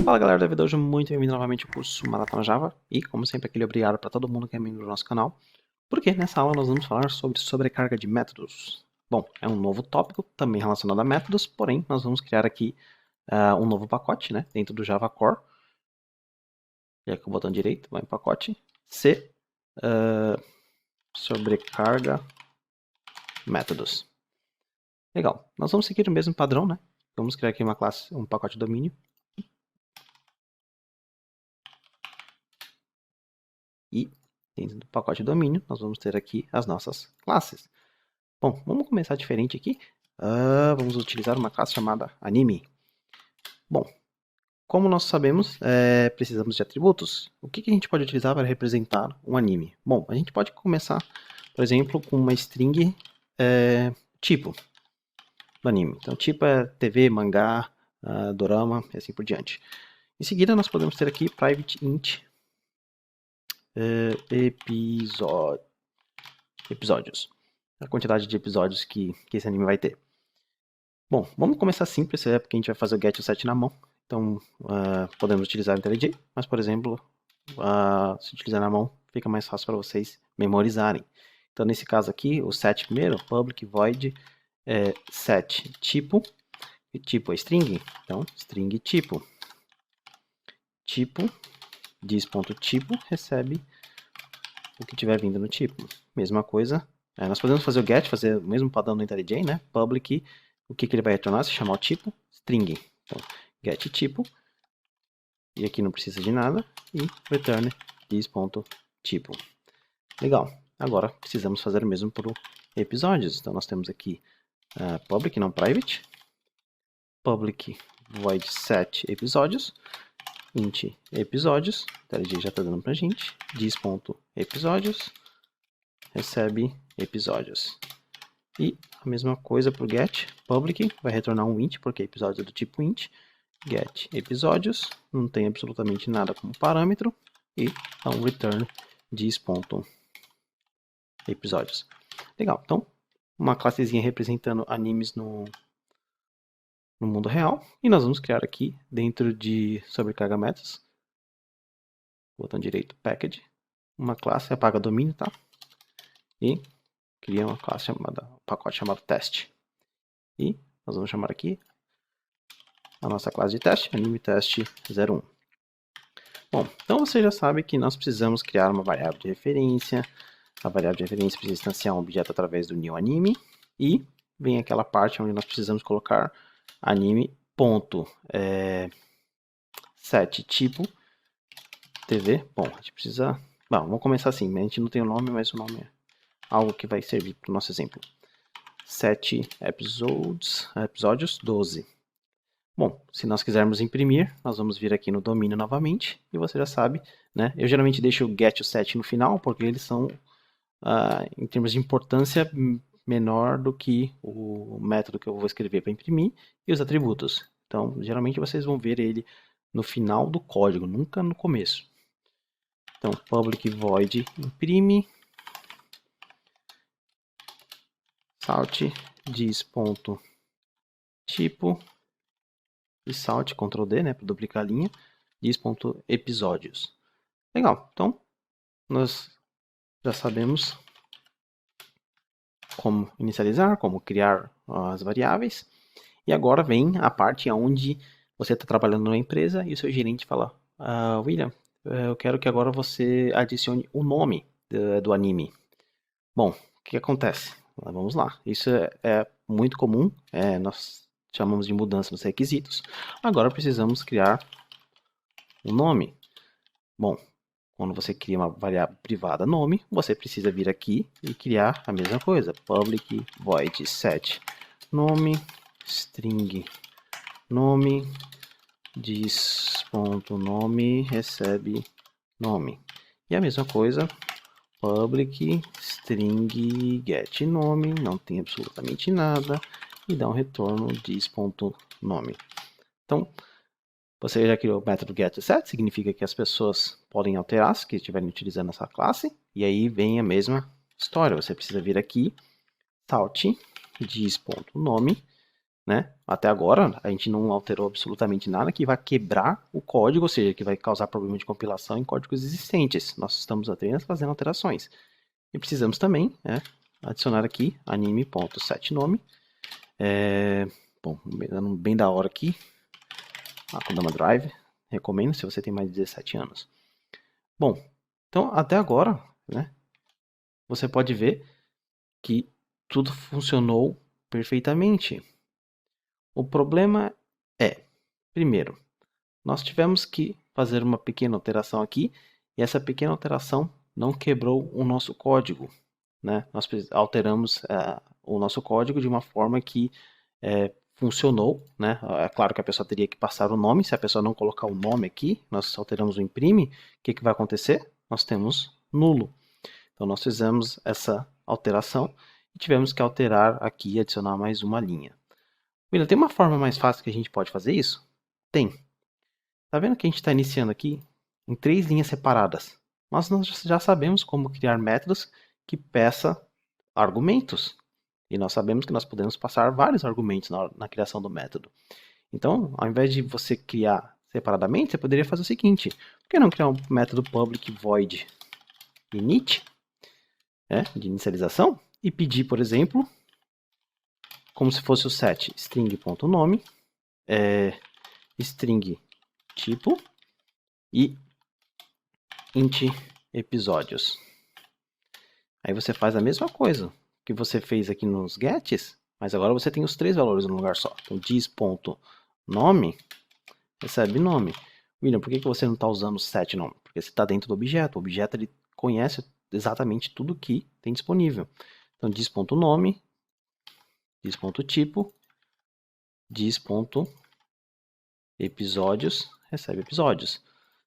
Fala galera, David hoje, muito bem-vindo novamente ao curso Maratona Java e, como sempre, aquele obrigado para todo mundo que é membro do nosso canal, porque nessa aula nós vamos falar sobre sobrecarga de métodos. Bom, é um novo tópico também relacionado a métodos, porém nós vamos criar aqui um novo pacote, né, dentro do Java Core. Clica com o botão direito, vai em pacote, C, sobrecarga métodos. Legal, nós vamos seguir o mesmo padrão, né, vamos criar aqui uma classe, um pacote domínio. E dentro do pacote domínio, nós vamos ter aqui as nossas classes. Bom, vamos começar diferente aqui. Vamos utilizar uma classe chamada anime. Bom, como nós sabemos, precisamos de atributos. O que a gente pode utilizar para representar um anime? Bom, a gente pode começar, por exemplo, com uma string tipo do anime. Então, tipo é TV, mangá, dorama e assim por diante. Em seguida, nós podemos ter aqui private int episódios. A quantidade de episódios que esse anime vai ter. Bom, vamos começar simples, porque a gente vai fazer o get e o set na mão. Então, podemos utilizar o IntelliJ, mas, por exemplo, se utilizar na mão, fica mais fácil para vocês memorizarem. Então, nesse caso aqui, o set primeiro, public void set tipo, e tipo é string, então, string tipo. Tipo, diz.tipo, recebe o que tiver vindo no tipo. Mesma coisa, nós podemos fazer o get, fazer o mesmo padrão do IntelliJ, né? Public, o que ele vai retornar? Se chamar o tipo, string. Então, get tipo, e aqui não precisa de nada, e return this.tipo. Legal, agora precisamos fazer o mesmo para episódios. Então, nós temos aqui public, não private, public void set episódios, int episódios, o IntelliJ já está dando para a gente, this.episódios, recebe episódios. E a mesma coisa para o get, public, vai retornar um int, porque episódio é do tipo int, get episódios, não tem absolutamente nada como parâmetro, e dá um return this.episódios. Legal, então, uma classezinha representando animes no mundo real, e nós vamos criar aqui, dentro de sobrecarga métodos, botão direito, package, uma classe, apaga domínio, tá? E cria uma classe chamada, um pacote chamado teste. E nós vamos chamar aqui a nossa classe de teste, anime teste 01. Bom, então você já sabe que nós precisamos criar uma variável de referência. A variável de referência precisa instanciar um objeto através do new anime. E vem aquela parte onde nós precisamos colocar anime.set tipo TV. Bom, a gente precisa... Bom, vamos começar assim, a gente não tem o nome, mas o nome é algo que vai servir para o nosso exemplo. Set episódios 12. Bom, se nós quisermos imprimir, nós vamos vir aqui no domínio novamente, e você já sabe, né? Eu geralmente deixo o get e o set no final, porque eles são, em termos de importância, menor do que o método que eu vou escrever para imprimir, e os atributos. Então, geralmente vocês vão ver ele no final do código, nunca no começo. Então, public void imprime, salt dis.tipo, e salt, Ctrl D, né, para duplicar a linha, dis.episódios. Legal, então nós já sabemos como inicializar, como criar as variáveis, e agora vem a parte onde você está trabalhando numa empresa e o seu gerente fala, William, eu quero que agora você adicione o nome do anime. Bom, o que acontece? Vamos lá, isso é muito comum, nós chamamos de mudança nos requisitos. Agora precisamos criar um nome. Bom, quando você cria uma variável privada nome, você precisa vir aqui e criar a mesma coisa. Public void set nome, string nome, dis.nome recebe nome. E a mesma coisa, public string get nome, não tem absolutamente nada, e dá um retorno dis.nome. Então, você já criou o método getSet, significa que as pessoas podem alterar se estiverem utilizando essa classe, e aí vem a mesma história. Você precisa vir aqui, salt dis.nome, né? Até agora, a gente não alterou absolutamente nada que vai quebrar o código, ou seja, que vai causar problema de compilação em códigos existentes. Nós estamos apenas fazendo alterações. E precisamos também, né, adicionar aqui anime.setNome. Bom, dando bem da hora aqui. A Kodama Drive. Recomendo se você tem mais de 17 anos. Bom, então até agora, né, você pode ver que tudo funcionou perfeitamente. O problema é, primeiro, nós tivemos que fazer uma pequena alteração aqui, e essa pequena alteração não quebrou o nosso código, né? Nós alteramos o nosso código de uma forma que funcionou, né? É claro que a pessoa teria que passar o nome, se a pessoa não colocar o nome aqui, nós alteramos o imprime, o que vai acontecer? Nós temos nulo. Então nós fizemos essa alteração e tivemos que alterar aqui e adicionar mais uma linha. William, tem uma forma mais fácil que a gente pode fazer isso? Tem. Tá vendo que a gente está iniciando aqui em 3 linhas separadas? Nós já sabemos como criar métodos que peça argumentos. E nós sabemos que nós podemos passar vários argumentos na criação do método. Então, ao invés de você criar separadamente, você poderia fazer o seguinte. Por que não criar um método public void init, de inicialização, e pedir, por exemplo, como se fosse o set string.nome, string tipo e int episódios. Aí você faz a mesma coisa que você fez aqui nos gets, mas agora você tem os 3 valores no lugar só. Então dis.nome recebe nome. William, por que você não está usando o set nome? Porque você está dentro do objeto. O objeto ele conhece exatamente tudo que tem disponível. Então dis.nome, dis.tipo, dis.episódios recebe episódios.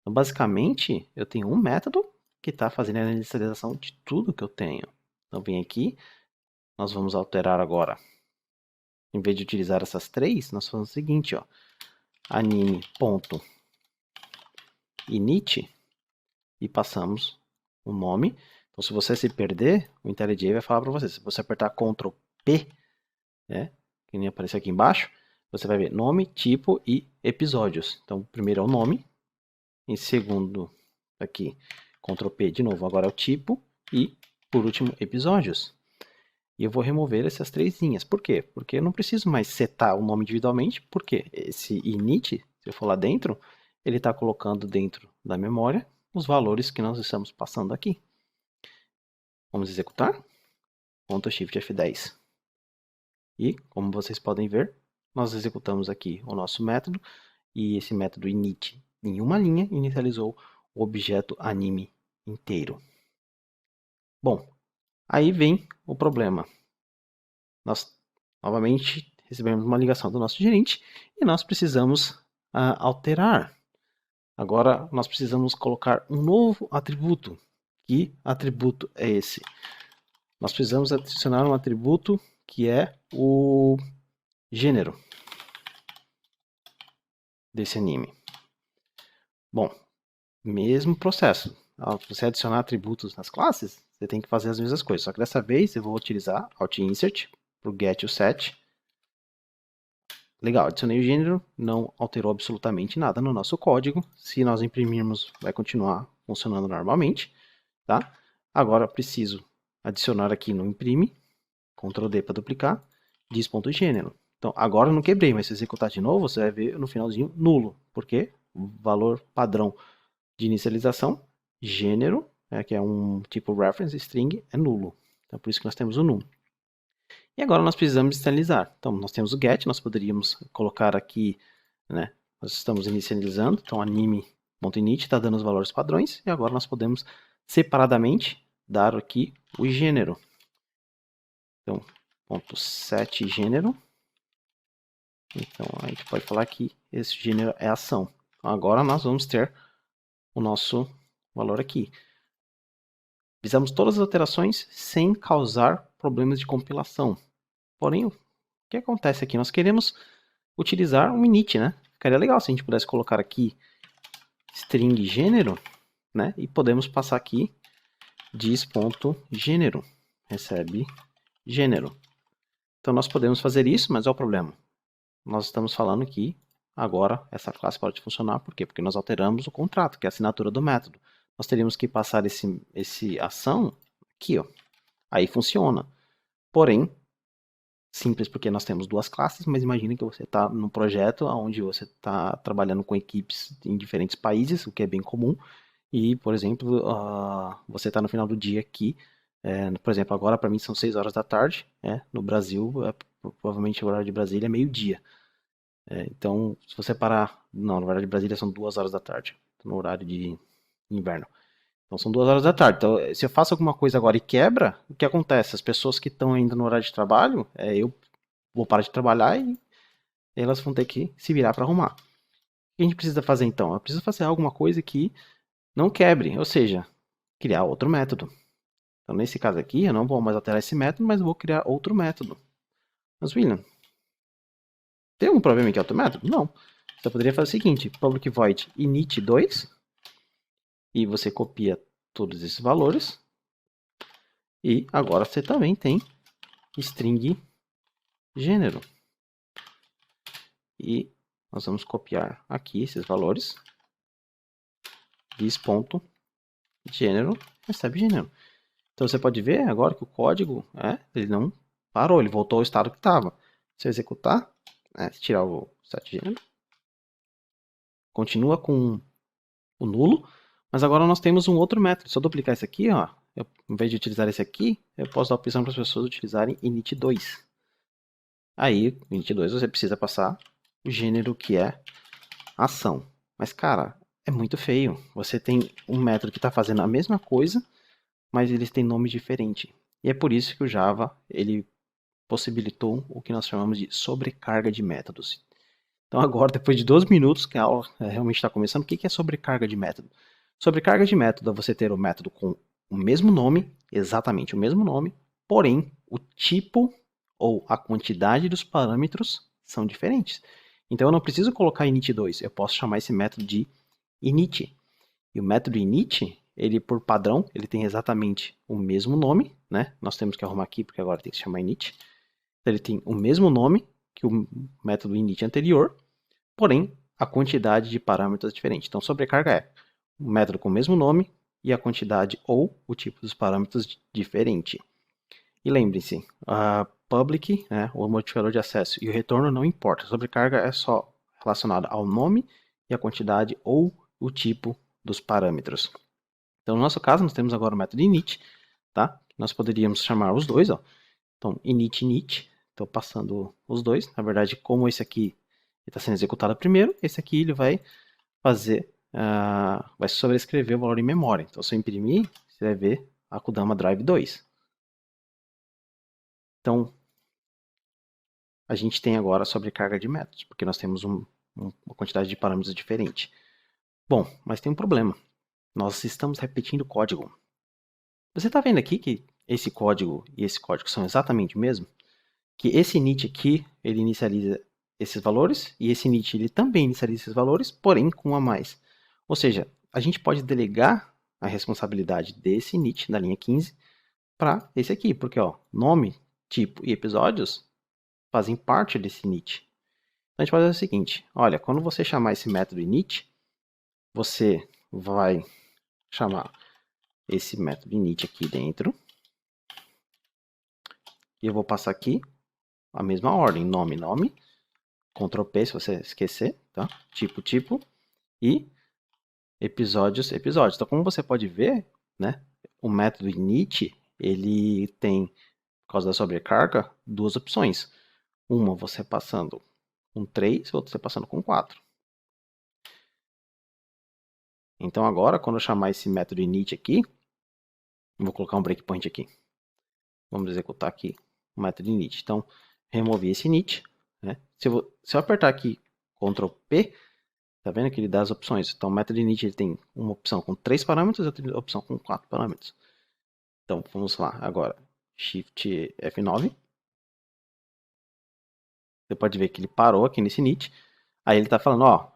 Então, basicamente, eu tenho um método que está fazendo a inicialização de tudo que eu tenho. Então, vem aqui, nós vamos alterar agora. Em vez de utilizar essas 3, nós fazemos o seguinte, ó, anime.init e passamos o nome. Então, se você se perder, o IntelliJ vai falar para você. Se você apertar Ctrl P, que nem apareceu aqui embaixo, você vai ver nome, tipo e episódios. Então, primeiro é o nome. Em segundo, aqui, Ctrl P de novo, agora é o tipo. E, por último, episódios. E eu vou remover essas 3 linhas. Por quê? Porque eu não preciso mais setar o nome individualmente, porque esse init, se eu for lá dentro, ele está colocando dentro da memória os valores que nós estamos passando aqui. Vamos executar. Ctrl Shift F10. E, como vocês podem ver, nós executamos aqui o nosso método. E esse método init, em uma linha, inicializou o objeto anime inteiro. Bom, aí vem o problema. Nós, novamente, recebemos uma ligação do nosso gerente e nós precisamos alterar. Agora, nós precisamos colocar um novo atributo. Que atributo é esse? Nós precisamos adicionar um atributo que é o gênero desse anime. Bom, mesmo processo. Ao você adicionar atributos nas classes, você tem que fazer as mesmas coisas. Só que dessa vez eu vou utilizar Alt Insert para o get e o set. Legal, adicionei o gênero, não alterou absolutamente nada no nosso código. Se nós imprimirmos, vai continuar funcionando normalmente. Tá? Agora preciso adicionar aqui no imprime, Ctrl D para duplicar, dis.gênero. Então agora eu não quebrei, mas se executar de novo, você vai ver no finalzinho nulo. Por quê? O valor padrão de inicialização, gênero, que é um tipo reference string, é nulo. Então por isso que nós temos o null. E agora nós precisamos inicializar. Então nós temos o get, nós poderíamos colocar aqui, né, nós estamos inicializando, então anime.init está dando os valores padrões, e agora nós podemos separadamente dar aqui o gênero. Então, .set gênero. Então a gente pode falar que esse gênero é ação. Então, agora nós vamos ter o nosso valor aqui. Fizemos todas as alterações sem causar problemas de compilação. Porém, o que acontece aqui? Nós queremos utilizar um init, né? Ficaria legal se a gente pudesse colocar aqui string gênero, né? E podemos passar aqui dis.gênero, recebe gênero. Então nós podemos fazer isso, mas olha o problema. nós estamos falando que agora essa classe pode funcionar. Por quê? Porque nós alteramos o contrato, que é a assinatura do método. Nós teríamos que passar esse ação aqui, ó. Aí funciona. Porém, simples porque nós temos duas classes, mas imagine que você está num projeto onde você está trabalhando com equipes em diferentes países, o que é bem comum, e, por exemplo, você está no final do dia aqui, por exemplo, agora para mim são 6 horas da tarde, no Brasil, provavelmente o horário de Brasília é meio-dia. Então, se você parar, não, no horário de Brasília são 2 horas da tarde, no horário de inverno. Então são 2 horas da tarde. Então, se eu faço alguma coisa agora e quebra, o que acontece? As pessoas que estão ainda no horário de trabalho, eu vou parar de trabalhar e elas vão ter que se virar para arrumar. O que a gente precisa fazer então? Eu preciso fazer alguma coisa que não quebre, ou seja, criar outro método. Então, nesse caso aqui, eu não vou mais alterar esse método, mas vou criar outro método. Mas, William, tem algum problema em criar outro método? Não. Você poderia fazer o seguinte, public void init2, e você copia todos esses valores, e agora você também tem string gênero. E nós vamos copiar aqui esses valores, this.gênero recebe gênero. Então você pode ver agora que o código, ele não parou, ele voltou ao estado que estava. Se eu executar, tirar o set gênero, continua com o nulo, mas agora nós temos um outro método. Se eu duplicar esse aqui, ó, em vez de utilizar esse aqui, eu posso dar a opção para as pessoas utilizarem init2. Aí, no init2 você precisa passar o gênero que é ação. Mas, cara, é muito feio. Você tem um método que está fazendo a mesma coisa, mas eles têm nome diferente. E é por isso que o Java ele possibilitou o que nós chamamos de sobrecarga de métodos. Então agora, depois de 12 minutos que a aula realmente está começando, o que é sobrecarga de método? Sobrecarga de método é você ter o método com o mesmo nome, exatamente o mesmo nome, porém o tipo ou a quantidade dos parâmetros são diferentes. Então eu não preciso colocar init2, eu posso chamar esse método de init. E o método init, ele por padrão, ele tem exatamente o mesmo nome, né? Nós temos que arrumar aqui porque agora tem que se chamar init. Então, ele tem o mesmo nome que o método init anterior, porém a quantidade de parâmetros é diferente. Então sobrecarga é um método com o mesmo nome e a quantidade ou o tipo dos parâmetros diferente. E lembre-se, a public, o modificador de acesso e o retorno não importa. A sobrecarga é só relacionada ao nome e a quantidade ou o tipo dos parâmetros. Então, no nosso caso, nós temos agora o método init, tá? Nós poderíamos chamar os dois, ó. Então, init. Estou passando os dois. Na verdade, como esse aqui está sendo executado primeiro, esse aqui ele vai fazer, vai sobrescrever o valor em memória. Então, se eu imprimir, você vai ver a Kudama Drive 2. Então, a gente tem agora a sobrecarga de métodos, porque nós temos uma quantidade de parâmetros diferente. Bom, mas tem um problema. Nós estamos repetindo o código. Você está vendo aqui que esse código e esse código são exatamente o mesmo? Que esse init aqui, ele inicializa esses valores, e esse init ele também inicializa esses valores, porém com um a mais. Ou seja, a gente pode delegar a responsabilidade desse init, da linha 15, para esse aqui, porque ó, nome, tipo e episódios fazem parte desse init. Então a gente pode fazer o seguinte, olha, quando você chamar esse método init, você vai chamar esse método init aqui dentro, e eu vou passar aqui a mesma ordem, nome, Ctrl P se você esquecer, tá? Tipo, e episódios. Então, como você pode ver, né, o método init, ele tem, por causa da sobrecarga, duas opções. Uma você passando com 3, outra você passando com 4. Então agora, quando eu chamar esse método init aqui, vou colocar um breakpoint aqui. Vamos executar aqui o método init. Então, removi esse init, né? Se eu apertar aqui Ctrl P, tá vendo que ele dá as opções? Então, o método init ele tem uma opção com 3 parâmetros e outra opção com 4 parâmetros. Então, vamos lá. Agora, Shift F9. Você pode ver que ele parou aqui nesse init. Aí ele está falando, ó,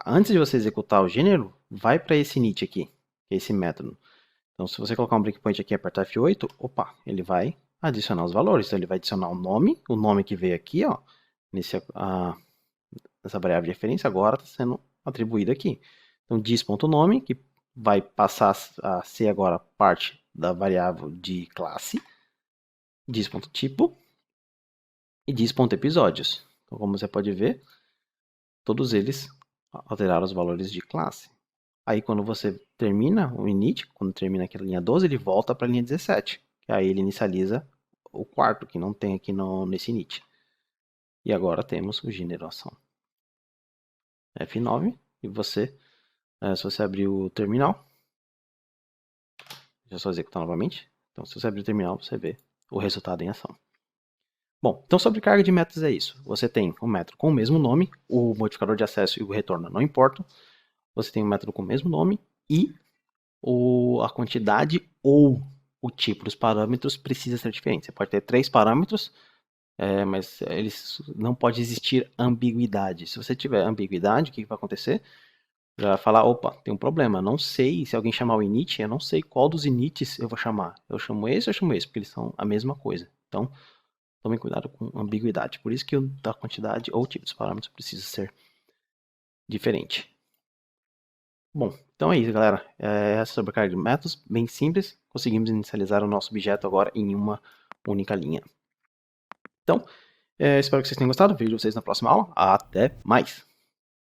antes de você executar o gênero, vai para esse init aqui, que é esse método. Então, se você colocar um breakpoint aqui e apertar F8, opa, ele vai adicionar os valores. Então, ele vai adicionar o nome que veio aqui, ó, essa variável de referência agora está sendo atribuída aqui. Então, dis.nome, que vai passar a ser agora parte da variável de classe, dis.tipo e dis.episódios. Então, como você pode ver, todos eles alteraram os valores de classe. Aí, quando você termina o init, quando termina aquela linha 12, ele volta para a linha 17. Que aí ele inicializa o quarto, que não tem aqui nesse init. E agora temos o geração. F9, e você, se você abrir o terminal, deixa eu só executar novamente. Então, se você abrir o terminal, você vê o resultado em ação. Bom, então sobre carga de métodos é isso. Você tem um método com o mesmo nome, o modificador de acesso e o retorno não importam. Você tem um método com o mesmo nome e a quantidade ou o tipo dos parâmetros precisa ser diferente. Você pode ter 3 parâmetros, mas eles não pode existir ambiguidade. Se você tiver ambiguidade, o que vai acontecer? Já vai falar, opa, tem um problema. Não sei, se alguém chamar o init, eu não sei qual dos inits eu vou chamar. Eu chamo esse ou eu chamo esse, porque eles são a mesma coisa. Então, tomem cuidado com ambiguidade. Por isso que a quantidade ou o tipo dos parâmetros precisa ser diferente. Bom, então é isso, galera. Essa sobrecarga de métodos, bem simples. Conseguimos inicializar o nosso objeto agora em uma única linha. Então, espero que vocês tenham gostado. Vejo vocês na próxima aula. Até mais!